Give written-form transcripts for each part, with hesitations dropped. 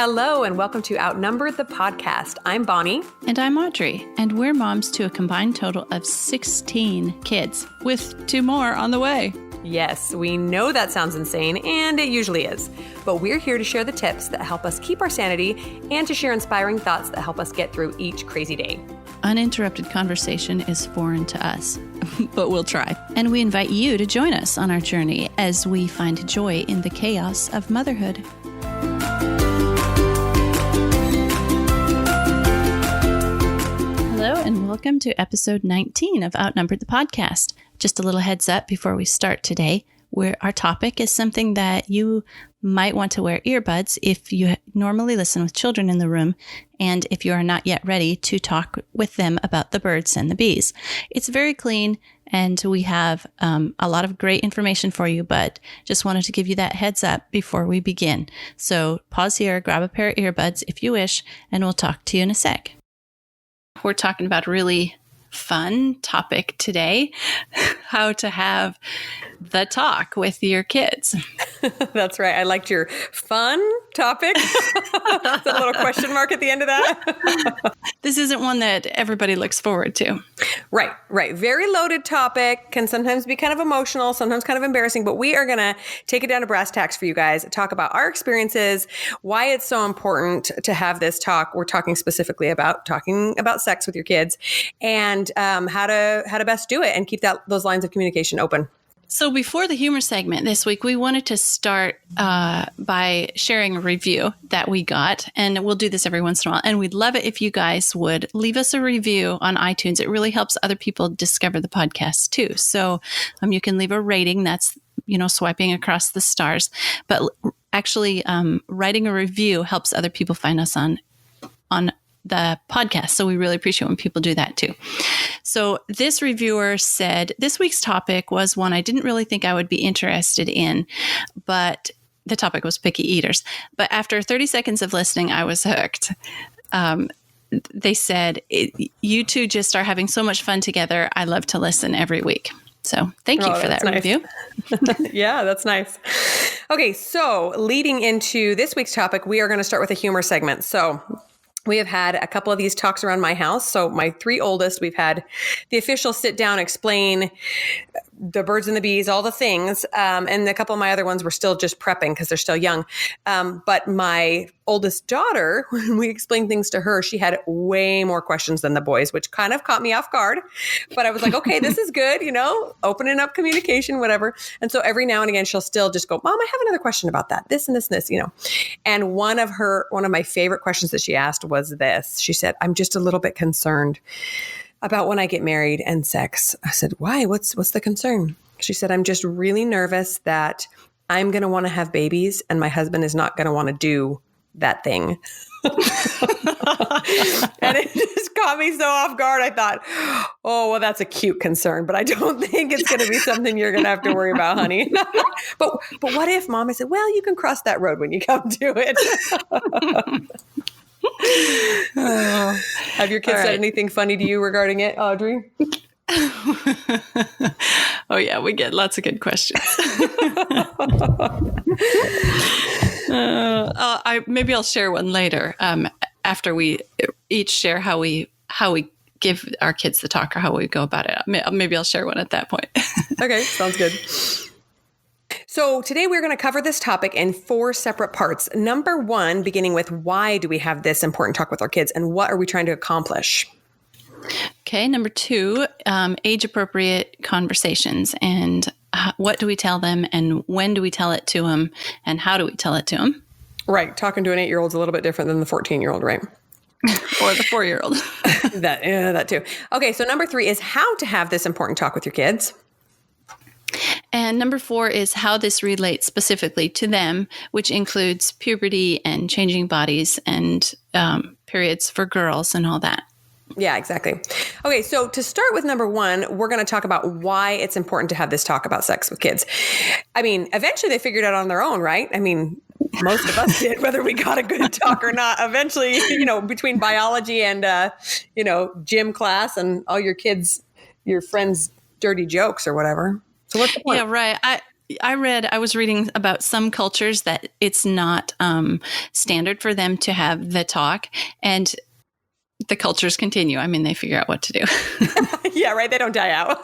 Hello, and welcome to Outnumbered the Podcast. I'm Bonnie. And I'm Audrey, and we're moms to a combined total of 16 kids, with 2 more on the way. Yes, we know that sounds insane, and it usually is. But we're here to share the tips that help us keep our sanity and to share inspiring thoughts that help us get through each crazy day. Uninterrupted conversation is foreign to us, but we'll try. And we invite you to join us on our journey as we find joy in the chaos of motherhood. Hello, and welcome to episode 19 of Outnumbered the Podcast. Just a little heads up before we start today, where our topic is something that you might want to wear earbuds if you normally listen with children in the room, and if you are not yet ready to talk with them about the birds and the bees. It's very clean, and we have a lot of great information for you, but just wanted to give you that heads up before we begin. So pause here, grab a pair of earbuds if you wish, and we'll talk to you in a sec. We're talking about a really fun topic today, how to have the talk with your kids. That's right. I liked your fun topic. That's a little question mark at the end of that. This isn't one that everybody looks forward to. Right. Very loaded topic, can sometimes be kind of emotional, sometimes kind of embarrassing, but we are going to take it down to brass tacks for you guys, talk about our experiences, why it's so important to have this talk. We're talking specifically about talking about sex with your kids, and how to best do it and keep those lines of communication open. So before the humor segment this week, we wanted to start by sharing a review that we got, and we'll do this every once in a while. And we'd love it if you guys would leave us a review on iTunes. It really helps other people discover the podcast too. So you can leave a rating. That's, swiping across the stars. But actually, writing a review helps other people find us on the podcast. So we really appreciate when people do that too. So this reviewer said, this week's topic was one I didn't really think I would be interested in, but the topic was picky eaters. But after 30 seconds of listening, I was hooked. They said, you two just are having so much fun together. I love to listen every week. So thank you for that nice review. Yeah, that's nice. Okay, so leading into this week's topic, we are going to start with a humor segment. So we have had a couple of these talks around my house. So my 3 oldest, we've had the official sit down, explain the birds and the bees, all the things. And a couple of my other ones were still just prepping because they're still young. But my oldest daughter, when we explained things to her, she had way more questions than the boys, which kind of caught me off guard. But I was like, okay, this is good, opening up communication, whatever. And so every now and again, she'll still just go, Mom, I have another question about that, this and this and this, And one of my favorite questions that she asked was this. She said, I'm just a little bit concerned about when I get married and sex. I said, why? What's the concern? She said, I'm just really nervous that I'm going to want to have babies and my husband is not going to want to do that thing. And it just caught me so off guard. I thought, oh, well, that's a cute concern, but I don't think it's going to be something you're going to have to worry about, honey. But what if, Mom? I said, well, you can cross that road when you come to it. Have your kids said anything funny to you regarding it, Audrey? Oh, yeah, we get lots of good questions. Maybe I'll share one later after we each share how we give our kids the talk or how we go about it. Maybe I'll share one at that point. Okay, sounds good. So today we're going to cover this topic in 4 separate parts. Number 1, beginning with why do we have this important talk with our kids and what are we trying to accomplish? Okay. Number 2, age-appropriate conversations and what do we tell them and when do we tell it to them and how do we tell it to them? Right. Talking to an 8-year-old is a little bit different than the 14-year-old, right? Or the 4-year-old. That too. Okay. So number 3 is how to have this important talk with your kids. And number 4 is how this relates specifically to them, which includes puberty and changing bodies and periods for girls and all that. Yeah, exactly. Okay, so to start with number 1, we're going to talk about why it's important to have this talk about sex with kids. I mean, eventually they figured it out on their own, right? I mean, most of us did, whether we got a good talk or not. Eventually, between biology and, gym class and all your kids, your friends' dirty jokes or whatever. So what's the point? Yeah, right. I was reading about some cultures that it's not standard for them to have the talk, and the cultures continue. I mean, they figure out what to do. Yeah, right. They don't die out.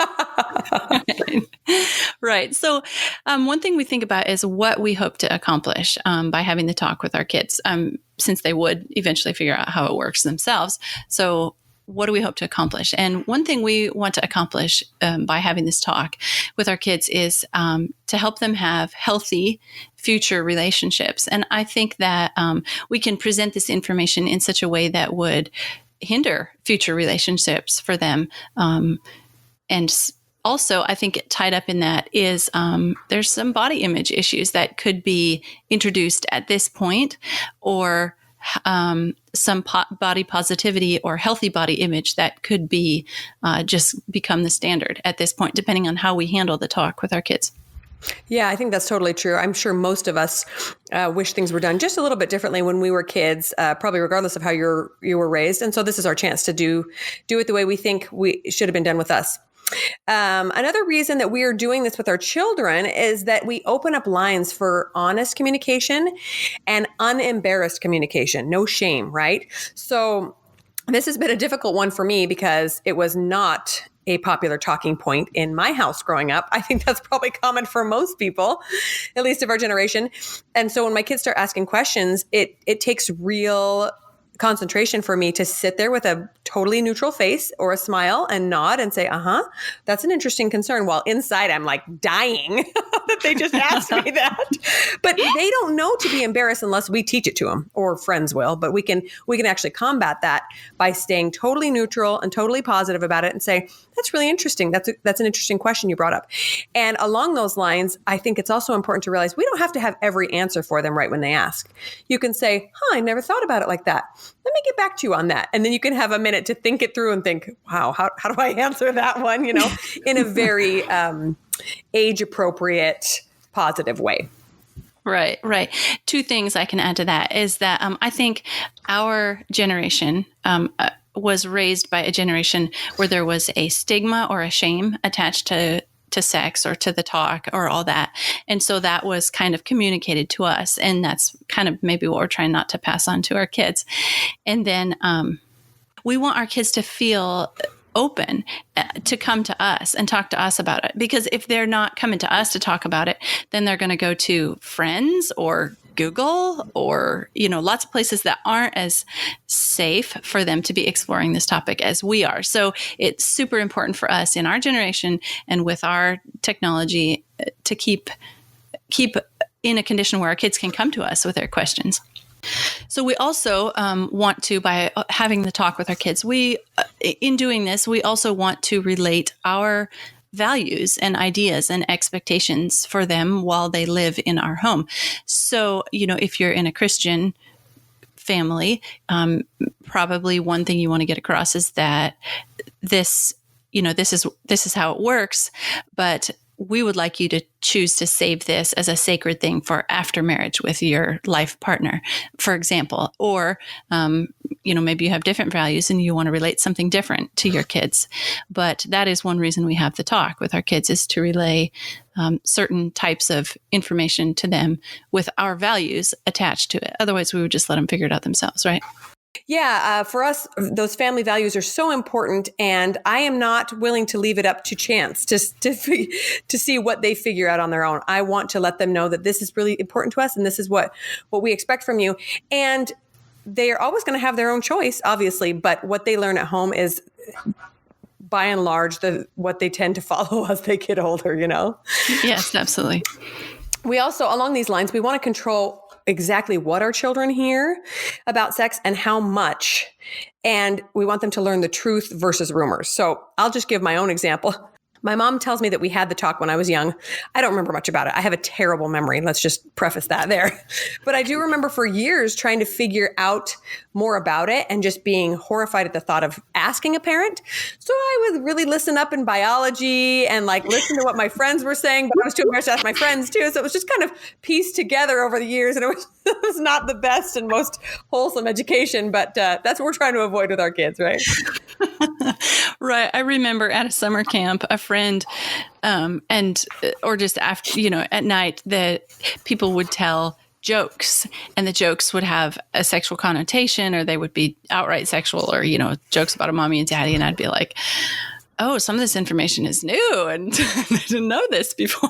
Right. So one thing we think about is what we hope to accomplish by having the talk with our kids, since they would eventually figure out how it works themselves. So what do we hope to accomplish? And one thing we want to accomplish by having this talk with our kids is to help them have healthy future relationships. And I think that we can present this information in such a way that would hinder future relationships for them. And also, I think tied up in that is there's some body image issues that could be introduced at this point, or some body positivity or healthy body image that could be just become the standard at this point, depending on how we handle the talk with our kids. Yeah, I think that's totally true. I'm sure most of us wish things were done just a little bit differently when we were kids, probably regardless of how you were raised. And so this is our chance to do it the way we think we should have been done with us. Another reason that we are doing this with our children is that we open up lines for honest communication and unembarrassed communication. No shame, right? So this has been a difficult one for me because it was not a popular talking point in my house growing up. I think that's probably common for most people, at least of our generation. And so when my kids start asking questions, it takes real concentration for me to sit there with a totally neutral face or a smile and nod and say, that's an interesting concern. While inside I'm like dying that they just asked me that. But they don't know to be embarrassed unless we teach it to them, or friends will. But we can actually combat that by staying totally neutral and totally positive about it and say, that's really interesting. That's an interesting question you brought up. And along those lines, I think it's also important to realize we don't have to have every answer for them right when they ask. You can say, I never thought about it like that. Let me get back to you on that. And then you can have a minute to think it through and think, wow, how do I answer that one? In a very age appropriate, positive way. Right. Two things I can add to that is that I think our generation was raised by a generation where there was a stigma or a shame attached to sex or to the talk or all that. And so that was kind of communicated to us. And that's kind of maybe what we're trying not to pass on to our kids. And then we want our kids to feel open to come to us and talk to us about it. Because if they're not coming to us to talk about it, then they're going to go to friends or Google or, lots of places that aren't as safe for them to be exploring this topic as we are. So it's super important for us in our generation and with our technology to keep in a condition where our kids can come to us with their questions. So we also want to, by having the talk with our kids, in doing this, we also want to relate our values and ideas and expectations for them while they live in our home. So, if you're in a Christian family, probably one thing you want to get across is that this is how it works, but we would like you to choose to save this as a sacred thing for after marriage with your life partner, for example. Or, maybe you have different values and you want to relate something different to your kids. But that is one reason we have the talk with our kids, is to relay certain types of information to them with our values attached to it. Otherwise, we would just let them figure it out themselves, right? Yeah, for us, those family values are so important, and I am not willing to leave it up to chance to see what they figure out on their own. I want to let them know that this is really important to us, and this is what we expect from you. And they are always going to have their own choice, obviously, but what they learn at home is, by and large, what they tend to follow as they get older. Yes, absolutely. We also, along these lines, we want to control exactly what our children hear about sex and how much. And we want them to learn the truth versus rumors. So I'll just give my own example. My mom tells me that we had the talk when I was young. I don't remember much about it. I have a terrible memory. Let's just preface that there. But I do remember for years trying to figure out more about it and just being horrified at the thought of asking a parent. So I would really listen up in biology and listen to what my friends were saying, but I was too embarrassed to ask my friends too. So it was just kind of pieced together over the years, and it was not the best and most wholesome education, but that's what we're trying to avoid with our kids, right? Right. I remember at a summer camp, a friend, or just after, at night, that people would tell jokes, and the jokes would have a sexual connotation, or they would be outright sexual, or, jokes about a mommy and daddy. And I'd be like, oh, some of this information is new, and I didn't know this before.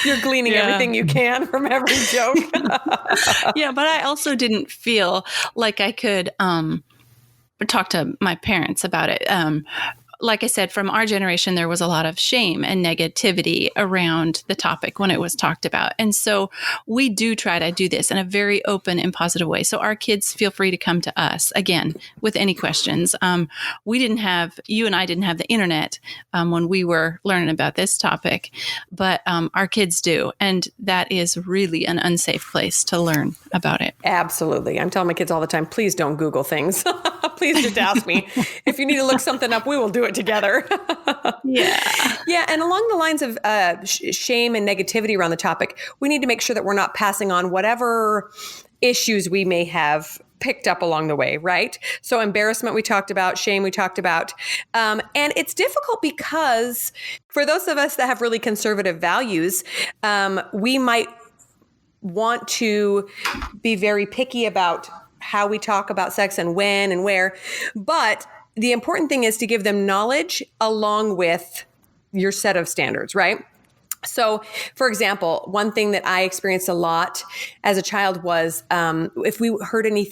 You're gleaning everything you can from every joke. Yeah, but I also didn't feel like I could talk to my parents about it. Like I said, from our generation, there was a lot of shame and negativity around the topic when it was talked about. And so we do try to do this in a very open and positive way. So our kids feel free to come to us, again, with any questions. You and I didn't have the internet when we were learning about this topic, but our kids do. And that is really an unsafe place to learn about it. Absolutely. I'm telling my kids all the time, please don't Google things. Please just ask me. If you need to look something up, we will do it together. Yeah. Yeah. And along the lines of shame and negativity around the topic, we need to make sure that we're not passing on whatever issues we may have picked up along the way, right? So embarrassment we talked about, shame we talked about. And it's difficult because for those of us that have really conservative values, we might want to be very picky about how we talk about sex and when and where. But the important thing is to give them knowledge along with your set of standards, right? So, for example, one thing that I experienced a lot as a child was if we heard any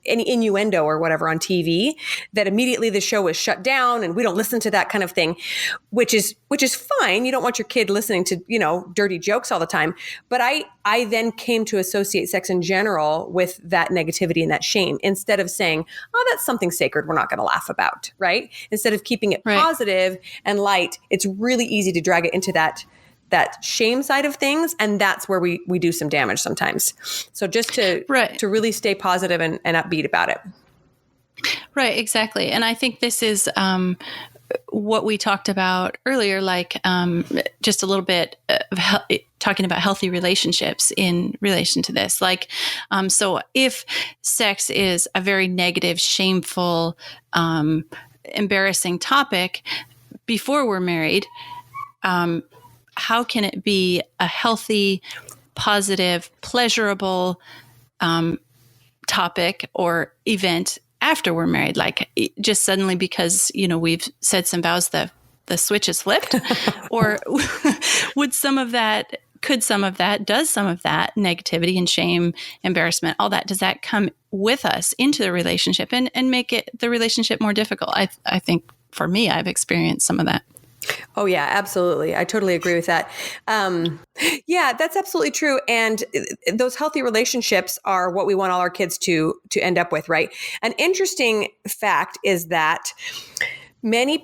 innuendo or whatever on TV, that immediately the show was shut down and we don't listen to that kind of thing, which is fine. You don't want your kid listening to, dirty jokes all the time. But I then came to associate sex in general with that negativity and that shame, instead of saying, oh, that's something sacred we're not going to laugh about, right? Instead of keeping it positive and light, it's really easy to drag it into that shame side of things. And that's where we do some damage sometimes. So just to really stay positive and upbeat about it. Right, exactly. And I think this is what we talked about earlier, like just a little bit of talking about healthy relationships in relation to this. Like, so if sex is a very negative, shameful, embarrassing topic before we're married, how can it be a healthy, positive, pleasurable topic or event after we're married? Like, just suddenly because, we've said some vows, the switch is flipped? Or does some of that negativity and shame, embarrassment, all that, does that come with us into the relationship and make the relationship more difficult? I think for me, I've experienced some of that. Oh, yeah, absolutely. I totally agree with that. Yeah, that's absolutely true. And those healthy relationships are what we want all our kids to end up with, right? An interesting fact is that many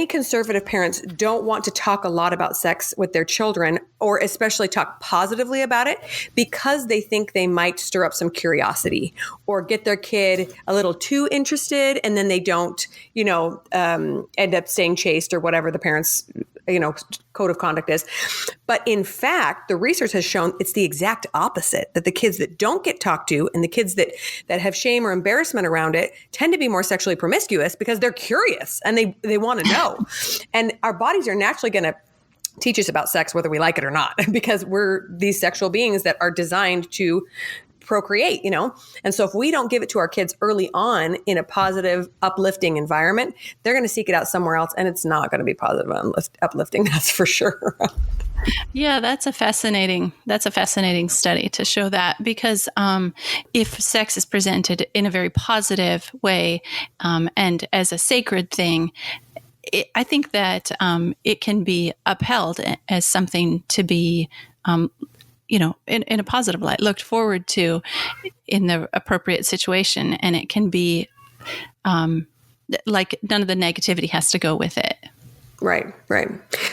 conservative parents don't want to talk a lot about sex with their children, or especially talk positively about it, because they think they might stir up some curiosity or get their kid a little too interested, and then they don't, end up staying chaste or whatever the parents' code of conduct is. But in fact, the research has shown it's the exact opposite, that the kids that don't get talked to and the kids that have shame or embarrassment around it tend to be more sexually promiscuous because they're curious and they want to know. And our bodies are naturally going to teach us about sex, whether we like it or not, because we're these sexual beings that are designed to procreate, And so if we don't give it to our kids early on in a positive, uplifting environment, they're going to seek it out somewhere else, and it's not going to be positive and uplifting, that's for sure. Yeah, that's a fascinating study to show that, because if sex is presented in a very positive way and as a sacred thing, I think that it can be upheld as something to be in a positive light, looked forward to in the appropriate situation. And it can be like none of the negativity has to go with it. Right.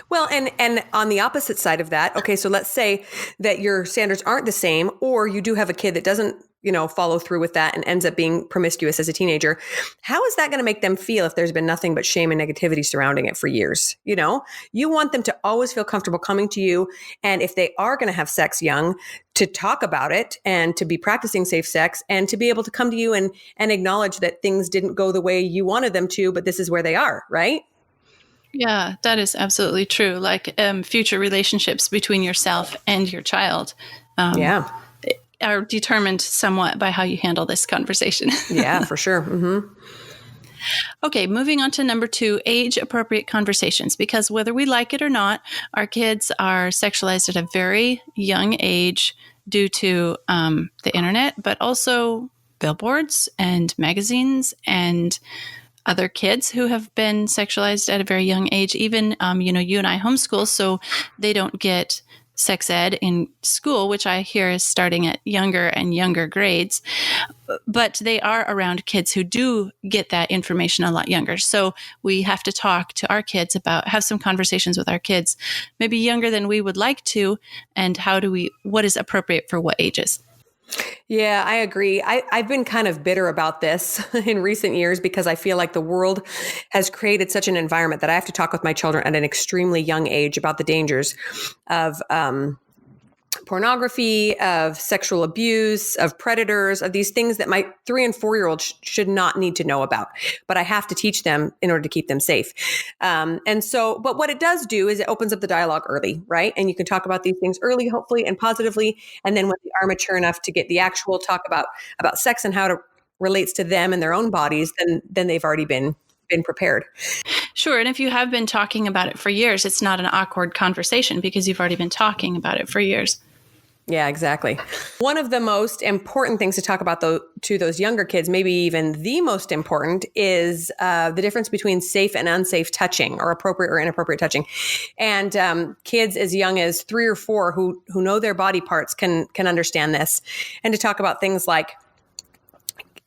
Well, and on the opposite side of that, okay, so let's say that your standards aren't the same, or you do have a kid that doesn't follow through with that and ends up being promiscuous as a teenager, how is that going to make them feel if there's been nothing but shame and negativity surrounding it for years? You want them to always feel comfortable coming to you. And if they are going to have sex young, to talk about it and to be practicing safe sex and to be able to come to you and acknowledge that things didn't go the way you wanted them to, but this is where they are, right? Yeah, that is absolutely true. Like future relationships between yourself and your child. Yeah. Are determined somewhat by how you handle this conversation. Yeah, for sure. Mm-hmm. Okay, moving on to number 2, age-appropriate conversations. Because whether we like it or not, our kids are sexualized at a very young age due to the internet, but also billboards and magazines and other kids who have been sexualized at a very young age. Even, you and I homeschool, so they don't get sex ed in school, which I hear is starting at younger and younger grades. But they are around kids who do get that information a lot younger. So we have to talk to our kids have some conversations with our kids, maybe younger than we would like to, and what is appropriate for what ages. Yeah, I agree. I've been kind of bitter about this in recent years because I feel like the world has created such an environment that I have to talk with my children at an extremely young age about the dangers of pornography, of sexual abuse, of predators, of these things that my 3 and 4-year-olds should not need to know about. But I have to teach them in order to keep them safe. But what it does do is it opens up the dialogue early, right? And you can talk about these things early, hopefully, and positively. And then when they are mature enough to get the actual talk about sex and how it relates to them and their own bodies, then they've already been prepared. Sure. And if you have been talking about it for years, it's not an awkward conversation because you've already been talking about it for years. Yeah, exactly. One of the most important things to talk about to those younger kids, maybe even the most important, is the difference between safe and unsafe touching, or appropriate or inappropriate touching. And kids as young as 3 or 4 who know their body parts can understand this. And to talk about things like,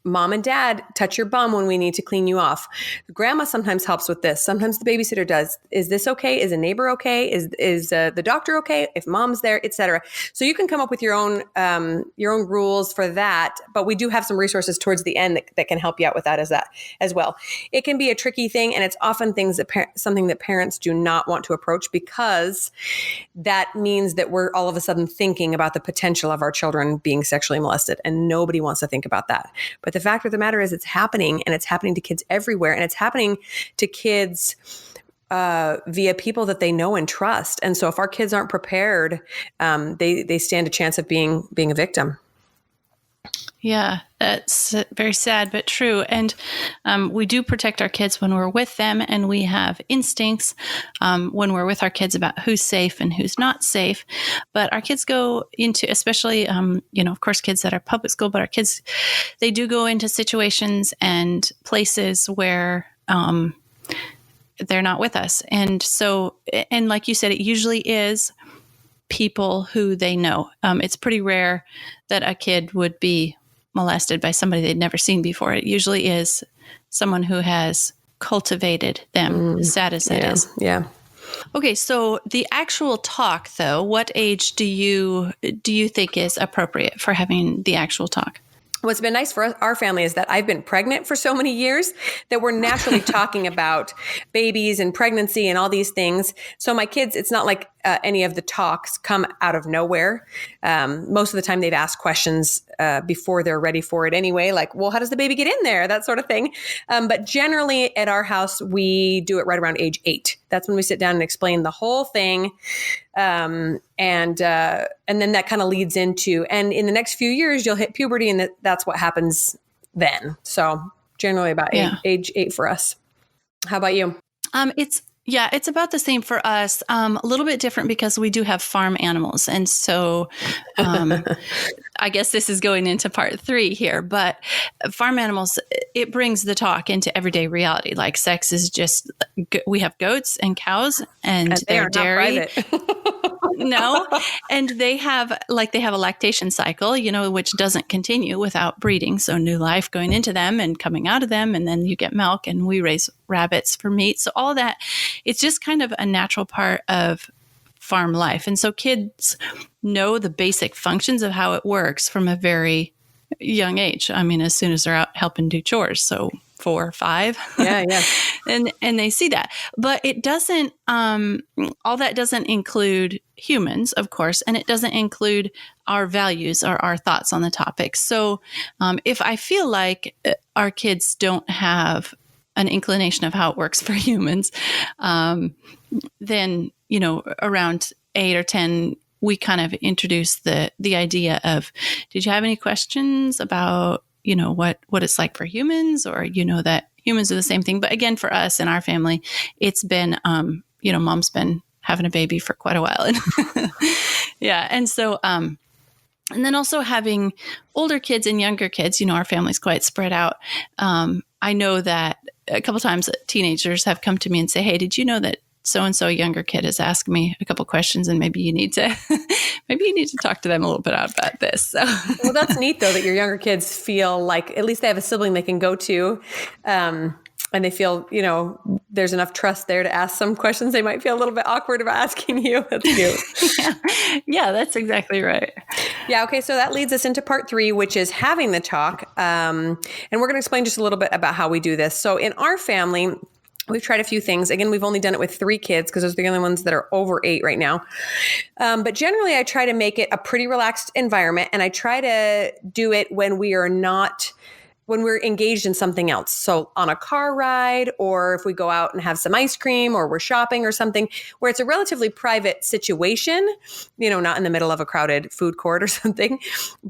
Mom and Dad touch your bum when we need to clean you off. Grandma sometimes helps with this. Sometimes the babysitter does. Is this okay? Is a neighbor okay? Is the doctor okay? If mom's there, etc. So you can come up with your own rules for that. But we do have some resources towards the end that can help you out with that as well. It can be a tricky thing, and it's often something that parents do not want to approach because that means that we're all of a sudden thinking about the potential of our children being sexually molested, and nobody wants to think about that. But the fact of the matter is it's happening, and it's happening to kids everywhere, and it's happening to kids via people that they know and trust. And so if our kids aren't prepared, they stand a chance of being a victim. Yeah, that's very sad, but true. And we do protect our kids when we're with them, and we have instincts when we're with our kids about who's safe and who's not safe. But our kids go into, especially, of course, kids that are public school, but our kids, they do go into situations and places where they're not with us. And so, and like you said, it usually is people who they know. It's pretty rare that a kid would be molested by somebody they'd never seen before. It usually is someone who has cultivated them, as sad as that is. Yeah. Okay, so the actual talk, though, what age do you think is appropriate for having the actual talk? What's been nice for our family is that I've been pregnant for so many years that we're naturally talking about babies and pregnancy and all these things. So my kids, it's not like any of the talks come out of nowhere. Most of the time they've asked questions before they're ready for it anyway, like, well, how does the baby get in there? That sort of thing. But generally at our house, we do it right around age 8. That's when we sit down and explain the whole thing. And then that kind of leads into, and in the next few years, you'll hit puberty, and that's what happens then. So generally about age 8 for us. How about you? It's about the same for us. A little bit different because we do have farm animals. And so I guess this is going into part 3 here, but farm animals, it brings the talk into everyday reality. Like sex is just, we have goats and cows and they're dairy. No. And they have a lactation cycle, which doesn't continue without breeding. So new life going into them and coming out of them. And then you get milk, and we raise rabbits for meat. So all that, it's just kind of a natural part of farm life. And so kids know the basic functions of how it works from a very young age. I mean, as soon as they're out helping do chores. So 4 or 5. Yeah. and they see that. But it doesn't, all that doesn't include humans, of course, and it doesn't include our values or our thoughts on the topic. So if I feel like our kids don't have an inclination of how it works for humans, then, around 8 or 10, we kind of introduce the idea of, did you have any questions about, what it's like for humans, or, that humans are the same thing. But again, for us in our family, it's been, mom's been having a baby for quite a while. And yeah. And so, and then also having older kids and younger kids, our family's quite spread out. I know that a couple times teenagers have come to me and say, hey, did you know that so-and-so younger kid has asked me a couple questions, and maybe you need to talk to them a little bit about this. So. Well, that's neat though, that your younger kids feel like at least they have a sibling they can go to. And they feel, there's enough trust there to ask some questions they might feel a little bit awkward about asking you. That's cute. Yeah, that's exactly right. Yeah. Okay. So that leads us into part 3, which is having the talk. And we're going to explain just a little bit about how we do this. So in our family, we've tried a few things. Again, we've only done it with 3 kids because those are the only ones that are over 8 right now. But generally, I try to make it a pretty relaxed environment, and I try to do it when we're engaged in something else. So on a car ride, or if we go out and have some ice cream, or we're shopping or something where it's a relatively private situation, not in the middle of a crowded food court or something.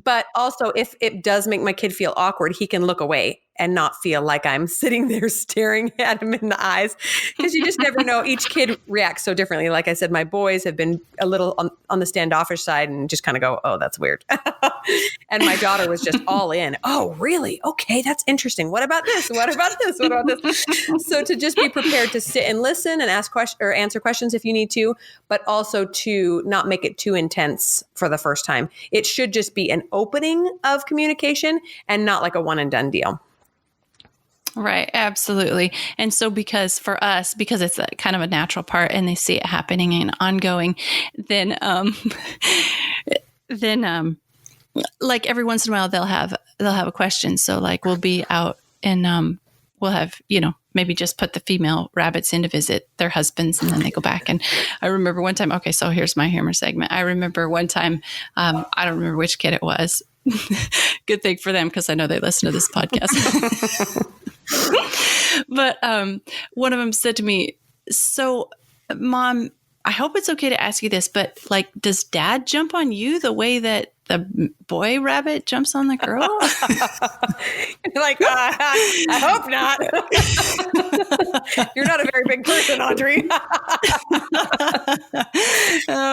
But also if it does make my kid feel awkward, he can look away and not feel like I'm sitting there staring at him in the eyes, because you just never know. Each kid reacts so differently. Like I said, my boys have been a little on the standoffish side and just kind of go, oh, that's weird. And my daughter was just all in. Oh, really? Okay, that's interesting. What about this? What about this? What about this? So to just be prepared to sit and listen and ask questions or answer questions if you need to, but also to not make it too intense for the first time. It should just be an opening of communication and not like a one and done deal. Right. Absolutely. And so because it's a kind of a natural part and they see it happening and ongoing, then like every once in a while they'll have a question. So like we'll be out and we'll have, maybe just put the female rabbits in to visit their husbands, and then they go back. And I remember one time, okay, so here's my humor segment. I remember one time, I don't remember which kid it was. Good thing for them, because I know they listen to this podcast. But one of them said to me, so Mom, I hope it's okay to ask you this, but like, does Dad jump on you the way that the boy rabbit jumps on the girl? You're like, I hope not. You're not a very big person, Audrey.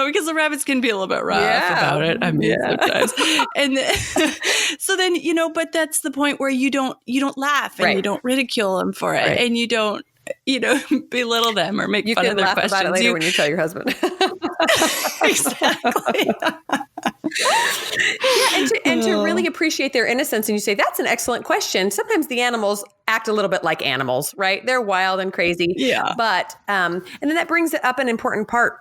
Because the rabbits can be a little bit rough about it. I mean, sometimes. And so then, but that's the point where you don't laugh and you don't ridicule them for it, and you don't, belittle them or make fun of their questions. You can laugh about it later when you tell your husband. Exactly. And to really appreciate their innocence. And you say, that's an excellent question. Sometimes the animals act a little bit like animals, right? They're wild and crazy. Yeah. But, and then that brings up an important part.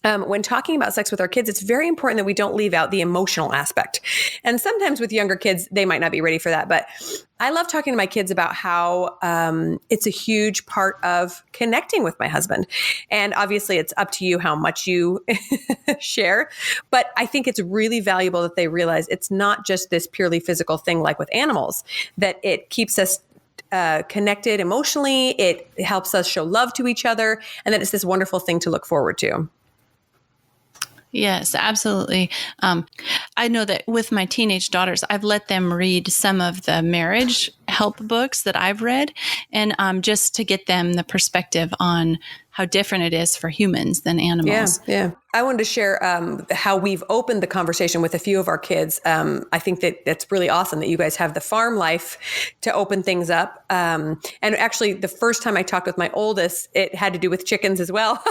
When talking about sex with our kids, it's very important that we don't leave out the emotional aspect. And sometimes with younger kids, they might not be ready for that. But I love talking to my kids about how it's a huge part of connecting with my husband. And obviously, it's up to you how much you share. But I think it's really valuable that they realize it's not just this purely physical thing like with animals, that it keeps us connected emotionally. It helps us show love to each other. And that it's this wonderful thing to look forward to. Yes, absolutely. I know that with my teenage daughters, I've let them read some of the marriage help books that I've read, and just to get them the perspective on how different it is for humans than animals. Yeah. I wanted to share how we've opened the conversation with a few of our kids. I think that that's really awesome that you guys have the farm life to open things up. And actually, the first time I talked with my oldest, it had to do with chickens as well.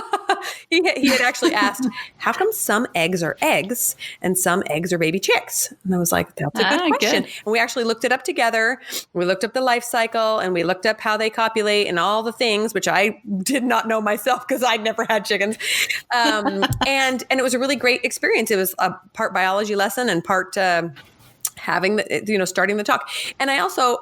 He had actually asked, how come some eggs are eggs and some eggs are baby chicks? And I was like, that's a good question. Good. And we actually looked it up together. We looked up the life cycle and we looked up how they copulate and all the things, which I did not know myself because I'd never had chickens. And it was a really great experience. It was a part biology lesson and part having the, starting the talk. And I also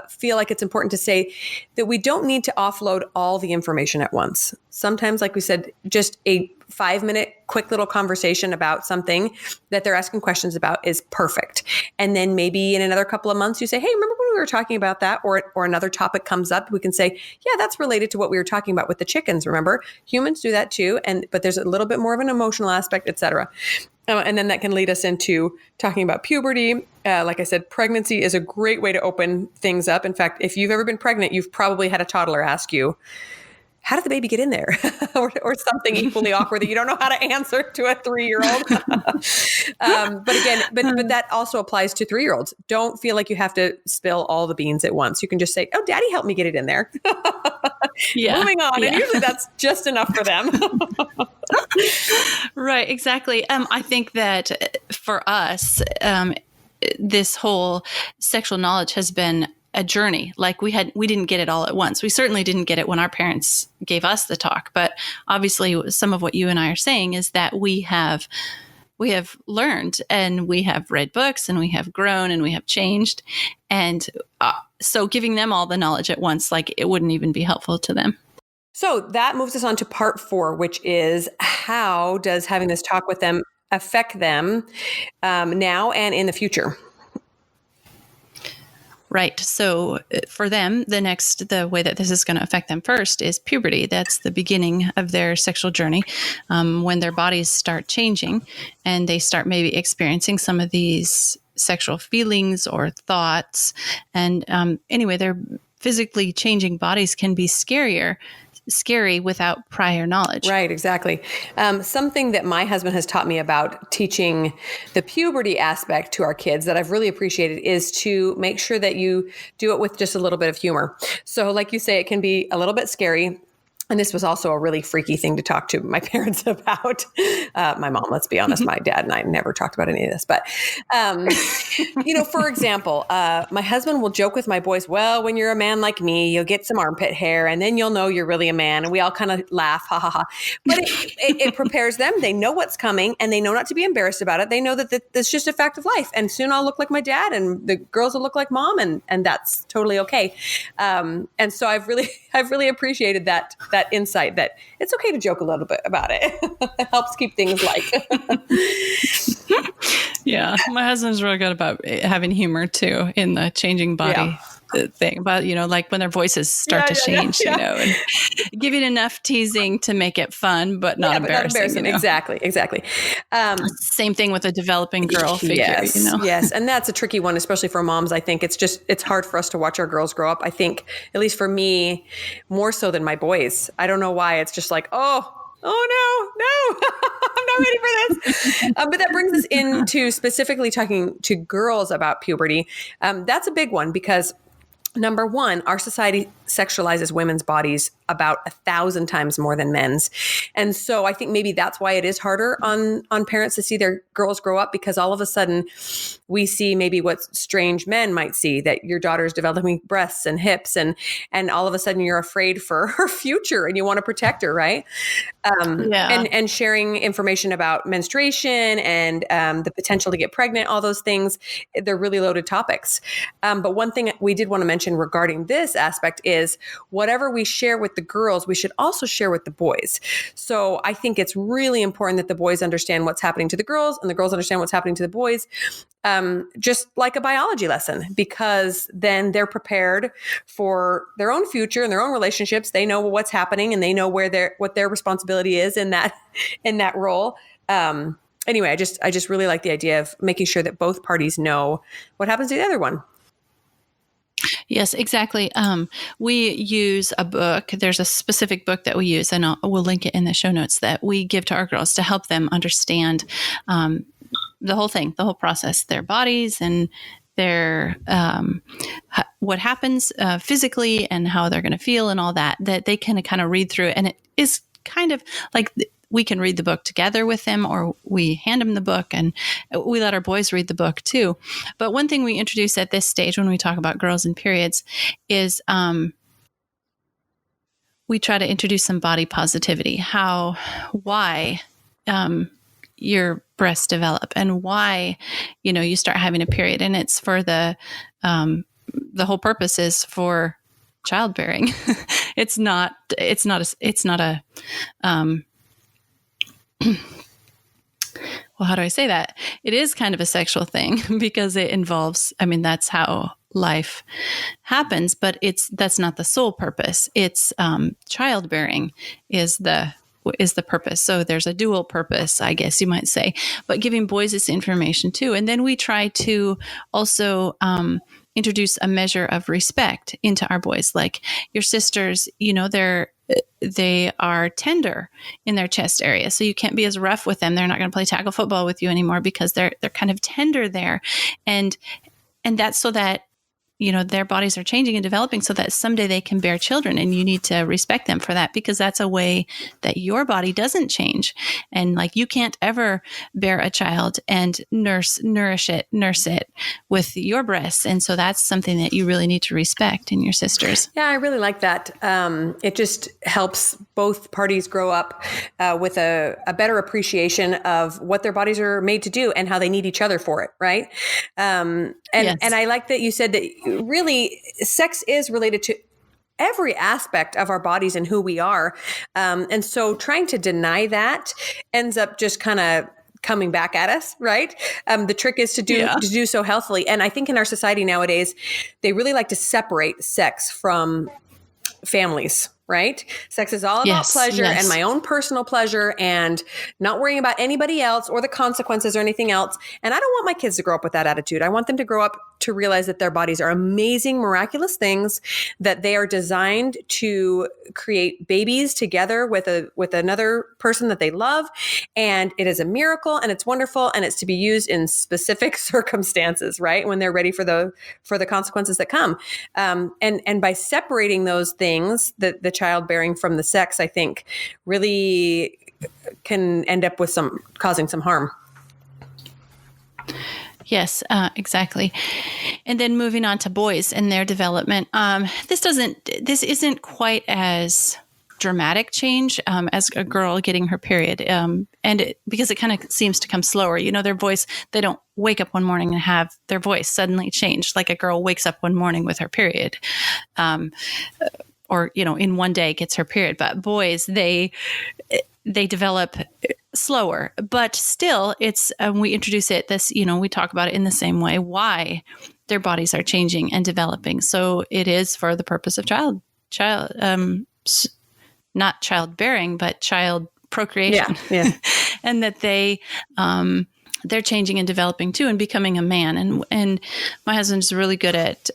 feel like it's important to say that we don't need to offload all the information at once. Sometimes, like we said, just a 5-minute quick little conversation about something that they're asking questions about is perfect. And then maybe in another couple of months you say, hey, remember when we were talking about that? Or another topic comes up, we can say, yeah, that's related to what we were talking about with the chickens. Remember, humans do that too. But there's a little bit more of an emotional aspect, et cetera. And then that can lead us into talking about puberty. Like I said, pregnancy is a great way to open things up. In fact, if you've ever been pregnant, you've probably had a toddler ask you, how did the baby get in there? or something equally awkward that you don't know how to answer to a 3-year-old. But again, but that also applies to 3-year-olds. Don't feel like you have to spill all the beans at once. You can just say, oh, daddy helped me get it in there. Moving on. Yeah. And usually that's just enough for them. Right, exactly. I think that for us, this whole sexual knowledge has been a journey. Like we didn't get it all at once. We certainly didn't get it when our parents gave us the talk, but obviously some of what you and I are saying is that we have learned and we have read books and we have grown and we have changed. And so giving them all the knowledge at once, like it wouldn't even be helpful to them. So that moves us on to part 4, which is how does having this talk with them affect them now and in the future? Right. So for them, the way that this is going to affect them first is puberty. That's the beginning of their sexual journey, when their bodies start changing and they start maybe experiencing some of these sexual feelings or thoughts. And anyway, their physically changing bodies can be scary without prior knowledge. Right, exactly. Something that my husband has taught me about teaching the puberty aspect to our kids that I've really appreciated is to make sure that you do it with just a little bit of humor. So like you say, it can be a little bit scary. And this was also a really freaky thing to talk to my parents about. My mom, let's be honest, my dad and I never talked about any of this. But, for example, my husband will joke with my boys, well, when you're a man like me, you'll get some armpit hair and then you'll know you're really a man. And we all kind of laugh, ha, ha, ha. But it prepares them. They know what's coming and they know not to be embarrassed about it. They know that that's just a fact of life. And soon I'll look like my dad and the girls will look like mom and that's totally okay. And so I've really appreciated that insight that it's okay to joke a little bit about it. It helps keep things light. Yeah. My husband's really good about having humor too in the changing body thing about, like when their voices start to change, and give it enough teasing to make it fun, but not embarrassing. Exactly. Same thing with a developing girl figure, Yes. And that's a tricky one, especially for moms. I think it's hard for us to watch our girls grow up. I think, at least for me, more so than my boys. I don't know why. It's just like, oh no, I'm not ready for this. But that brings us into specifically talking to girls about puberty. That's a big one because number one, our society sexualizes women's bodies about 1,000 times more than men's. And so I think maybe that's why it is harder on parents to see their girls grow up, because all of a sudden we see maybe what strange men might see, that your daughter's developing breasts and hips and all of a sudden you're afraid for her future and you want to protect her, right? And sharing information about menstruation and the potential to get pregnant, all those things, they're really loaded topics. But one thing we did want to mention regarding this aspect is whatever we share with the girls, we should also share with the boys. So I think it's really important that the boys understand what's happening to the girls and the girls understand what's happening to the boys, just like a biology lesson, because then they're prepared for their own future and their own relationships. They know what's happening and they know what their responsibility is in that role. Anyway, I just really like the idea of making sure that both parties know what happens to the other one. Yes, exactly. We use a book. There's a specific book that we use, and we'll link it in the show notes, that we give to our girls to help them understand the whole thing, the whole process, their bodies and their what happens physically and how they're going to feel and all that they can kind of read through. And it is kind of like we can read the book together with them, or we hand them the book and we let our boys read the book too. But one thing we introduce at this stage when we talk about girls and periods is we try to introduce some body positivity, why your breasts develop and why, you start having a period. And it's for the whole purpose is for childbearing. It's not a well, how do I say that? It is kind of a sexual thing because it involves, that's how life happens, but that's not the sole purpose. It's childbearing is the purpose. So there's a dual purpose, I guess you might say, but giving boys this information too. And then we try to also introduce a measure of respect into our boys. Like your sisters, they are tender in their chest area. So you can't be as rough with them. They're not going to play tackle football with you anymore because they're kind of tender there. And that's so that, their bodies are changing and developing so that someday they can bear children, and you need to respect them for that because that's a way that your body doesn't change. And like, you can't ever bear a child and nurse it with your breasts. And so that's something that you really need to respect in your sisters. Yeah, I really like that. It just helps both parties grow up with a better appreciation of what their bodies are made to do and how they need each other for it, right? And I like that you said that really sex is related to every aspect of our bodies and who we are. And so trying to deny that ends up just kind of coming back at us, right? The trick is to do so healthily. And I think in our society nowadays, they really like to separate sex from families, right? Sex is all about pleasure and my own personal pleasure and not worrying about anybody else or the consequences or anything else. And I don't want my kids to grow up with that attitude. I want them to grow up to realize that their bodies are amazing, miraculous things, that they are designed to create babies together with another person that they love. And it is a miracle and it's wonderful and it's to be used in specific circumstances, right? When they're ready for the consequences that come. And by separating those things, the childbearing from the sex, I think really can end up with causing some harm. Yes, exactly. And then moving on to boys and their development. This isn't quite as dramatic change as a girl getting her period. Because it kind of seems to come slower. Their voice, they don't wake up one morning and have their voice suddenly change like a girl wakes up one morning with her period. Or, in one day gets her period. But boys, they develop slower, but still it's, we introduce it we talk about it in the same way, why their bodies are changing and developing. So it is for the purpose of not childbearing, but child procreation. Yeah. And that they're changing and developing too and becoming a man. And my husband's really good at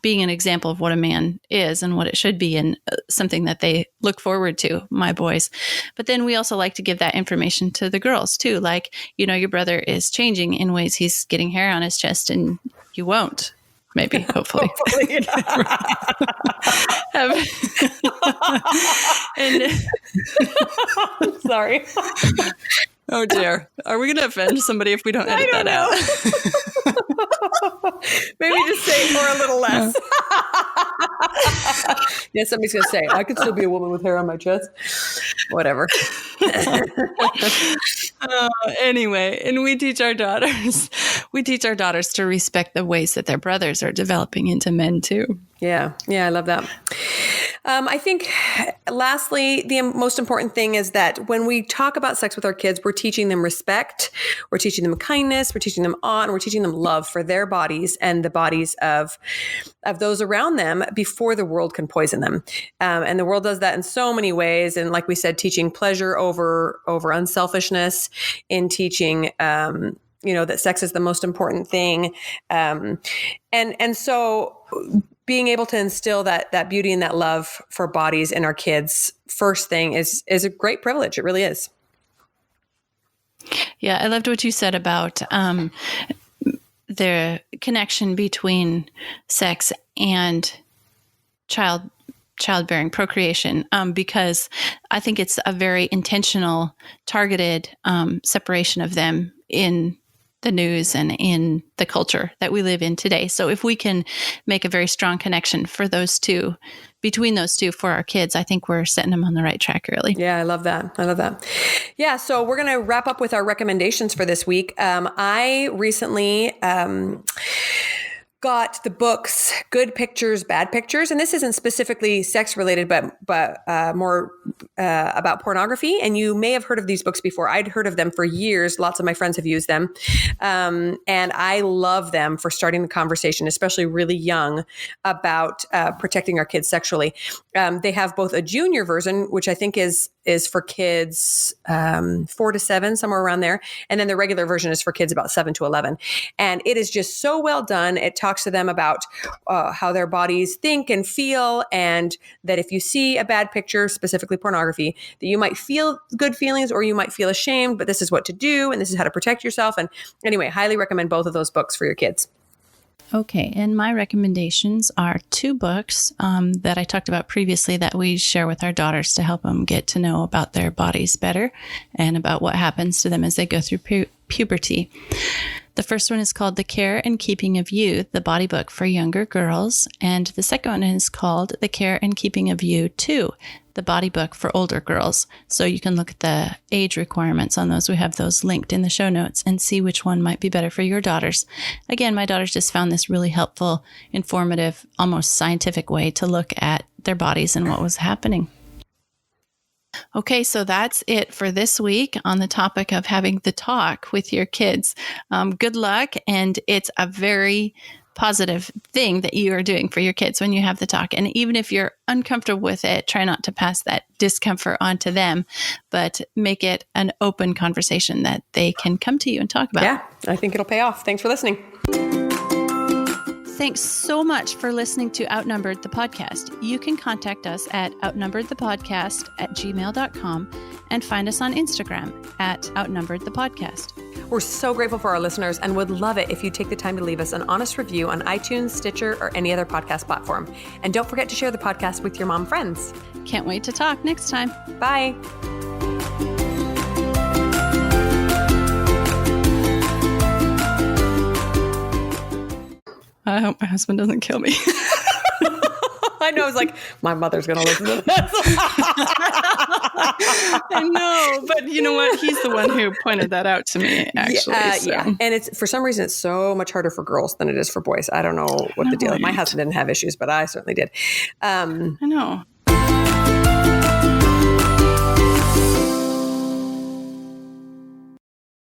being an example of what a man is and what it should be and something that they look forward to, my boys. But then we also like to give that information to the girls too. Like, your brother is changing in ways he's getting hair on his chest and you won't. Maybe, hopefully. I'm sorry. Oh dear. Are we going to offend somebody if we don't edit that out? Maybe just say or a little less. Yeah, somebody's going to say, I could still be a woman with hair on my chest. Whatever. Anyway, and we teach our daughters to respect the ways that their brothers are developing into men too. Yeah, I love that. I think lastly, the most important thing is that when we talk about sex with our kids, we're teaching them respect, we're teaching them kindness, we're teaching them awe, and we're teaching them love for their bodies and the bodies of those around them before the world can poison them. And the world does that in so many ways. And like we said, teaching pleasure over unselfishness, in teaching that sex is the most important thing. And so being able to instill that beauty and that love for bodies in our kids first thing is a great privilege. It really is. Yeah, I loved what you said about the connection between sex and childbearing, procreation, because I think it's a very intentional, targeted separation of them in the news and in the culture that we live in today. So if we can make a very strong connection for those two between those two for our kids, I think we're setting them on the right track, really. Yeah, I love that. I love that. Yeah, so we're going to wrap up with our recommendations for this week. I recently got the books Good Pictures, Bad Pictures, and this isn't specifically sex related, but more about pornography. And you may have heard of these books before. I'd heard of them for years. Lots of my friends have used them, and I love them for starting the conversation, especially really young, about protecting our kids sexually. They have both a junior version, which I think is for kids 4 to 7, somewhere around there, and then the regular version is for kids about 7 to 11. And it is just so well done. It talks to them about how their bodies think and feel, and that if you see a bad picture, specifically pornography, that you might feel good feelings or you might feel ashamed, but this is what to do and this is how to protect yourself. And anyway, highly recommend both of those books for your kids. Okay, and my recommendations are 2 books that I talked about previously that we share with our daughters to help them get to know about their bodies better and about what happens to them as they go through puberty. The first one is called The Care and Keeping of You, the Body Book for Younger Girls. And the second one is called The Care and Keeping of You 2, the Body Book for Older Girls. So you can look at the age requirements on those. We have those linked in the show notes and see which one might be better for your daughters. Again, my daughters just found this really helpful, informative, almost scientific way to look at their bodies and what was happening. Okay, so that's it for this week on the topic of having the talk with your kids. Good luck, and it's a very positive thing that you are doing for your kids when you have the talk. And even if you're uncomfortable with it, try not to pass that discomfort on to them, but make it an open conversation that they can come to you and talk about. Yeah, I think it'll pay off. Thanks for listening. Thanks so much for listening to Outnumbered the Podcast. You can contact us at outnumberedthepodcast@gmail.com and find us on Instagram at outnumberedthepodcast. We're so grateful for our listeners and would love it if you take the time to leave us an honest review on iTunes, Stitcher, or any other podcast platform. And don't forget to share the podcast with your mom friends. Can't wait to talk next time. Bye. I hope my husband doesn't kill me. I know. I was like, my mother's going to listen to this. I know, but you know what? He's the one who pointed that out to me, actually. Yeah. And it's, for some reason, it's so much harder for girls than it is for boys. I don't know what the deal is. My husband didn't have issues, but I certainly did. I know.